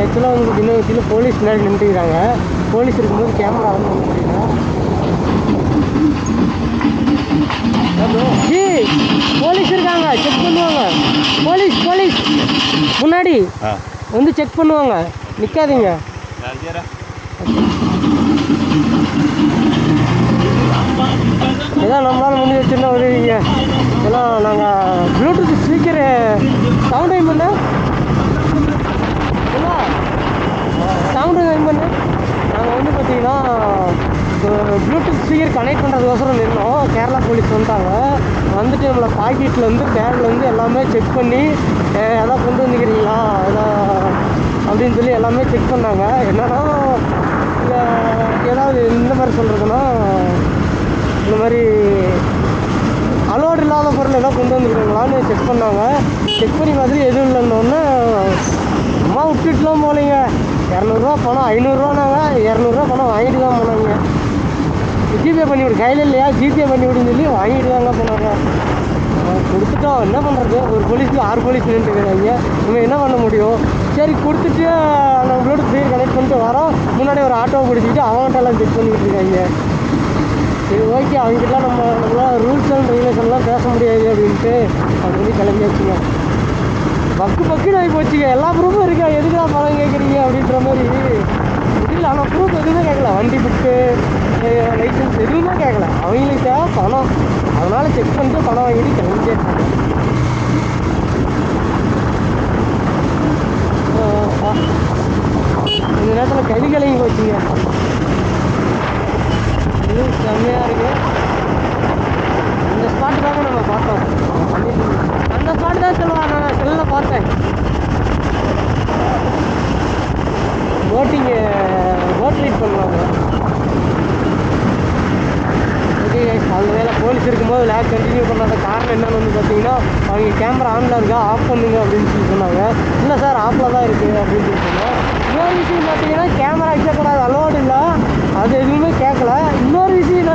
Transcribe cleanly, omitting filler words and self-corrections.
ஆக்சுவலாக உங்களுக்கு இன்னும் வச்சுல போலீஸ் முன்னாடி நின்றுக்கிறாங்க. போலீஸ் இருக்கும்போது கேமரா வந்து வந்துருக்கீங்க. ஜி போலீஸ் இருக்காங்க, செக் பண்ணுவாங்க. போலீஸ் போலீஸ் முன்னாடி வந்து செக் பண்ணுவாங்க, நிற்காதீங்க. இதான் நம்மளால் முடிஞ்ச சின்ன உதவிங்க. ஏன்னா நாங்கள் ப்ளூடூத் ஸ்பீக்கரு சவுண்ட் டைம் பண்ண சவுண்டு டைம் பண்ண நாங்கள் வந்து பார்த்தீங்கன்னா ப்ளூடூத் ஸ்பீக்கர் கனெக்ட் பண்ணுறதுக்கோசரம் நின்னோம். கேரளா போலீஸ் வந்துட்டாங்க. வந்துட்டு நம்மளை பாக்கெட்லேருந்து பேக்லேருந்து எல்லாமே செக் பண்ணி எதாவது கொண்டு வந்துக்கிறீங்களா அப்படின்னு சொல்லி எல்லாமே செக் பண்ணாங்க. என்னன்னா ஏதாவது இந்த மாதிரி சொல்கிறதுன்னா, இந்த மாதிரி அலோடு இல்லாத பொருள் ஏதாவது கொண்டு வந்துருக்கீங்களான்னு செக் பண்ணாங்க. செக் பண்ணி மாதிரி எதுவும் இல்லைன்னொன்னே அம்மா விட்டுட்டுலாம் போகலைங்க. 200 பணம் 500 200 பணம் வாங்கிட்டு தான் போனாங்க. ஜிபே பண்ணி விடு, கையில் இல்லையா ஜிபே பண்ணி விடுன்னு சொல்லி வாங்கிட்டு தாங்க போனாங்க. கொடுத்துட்டோம், என்ன பண்ணுறது? ஒரு போலீஸுக்கு 6 போலீஸ் நின்றுக்கிறாங்க, நம்ம என்ன பண்ண முடியும்? சரி கொடுத்துட்டு நம்ம ப்ளூடூத் ஸ்பீக்கர் கனெக்ட் பண்ணிட்டு வரோம். முன்னாடி ஒரு ஆட்டோவை பிடிச்சிக்கிட்டு அவங்கள்ட்டெல்லாம் செக் பண்ணிக்கிட்டு இருக்காங்க. சரி ஓகே, அவங்ககிட்டலாம் நம்மளால் ரூல்ஸ் அண்ட் ரெகுலேஷன்லாம் பேச முடியாது அப்படின்ட்டு அப்படின்னு கிளம்பி வச்சுங்க. பக்குன்னு ஆகி போச்சுங்க. எல்லா ப்ரூஃபும் இருக்கா, எதுக்கு நான் பணம் கேட்குறீங்க அப்படின்ற மாதிரி முடியல. ஆனால் ப்ரூஃப் எதுவுமே கேட்கல, வண்டி புக்கு லைசன்ஸ் எதுவுமே கேட்கல. அவங்களுக்கு தேவை பணம், அதனால் செக் பண்ணிட்டு பணம் வாங்கிட்டு கிளம்பிட்டே இருக்காங்க. இந்த நேரத்தில் கை கலங்கி போச்சுங்க. இது செம்மையாக இருக்குது. இந்த ஸ்பாட்டு தாங்க நம்ம பார்த்தோம். அந்த ஸ்பாட்டு தான் சொல்லுவாங்க, நான் செல்லில் பார்த்தேன். போட் ரைட் பண்ணுவாங்க. ஓகே, அந்த வேலை போலீஸ் இருக்கும்போது லேக் கண்டினியூ பண்ணாத காரணம் என்னென்னு வந்து பார்த்தீங்கன்னா, அவங்க கேமரா ஆனில் இருக்கா, ஆஃப் பண்ணுங்க அப்படின்னு சொல்லி சொன்னாங்க. இல்லை சார் ஆஃபில் தான் இருக்குது அப்படின்னு சொல்லி சொன்னோம். இன்னொரு விஷயம் பார்த்தீங்கன்னா, கேமரா வைக்கக்கூடாது, அலோடு இல்லை, அது எதுவுமே கேட்கல. இன்னொரு விஷயம்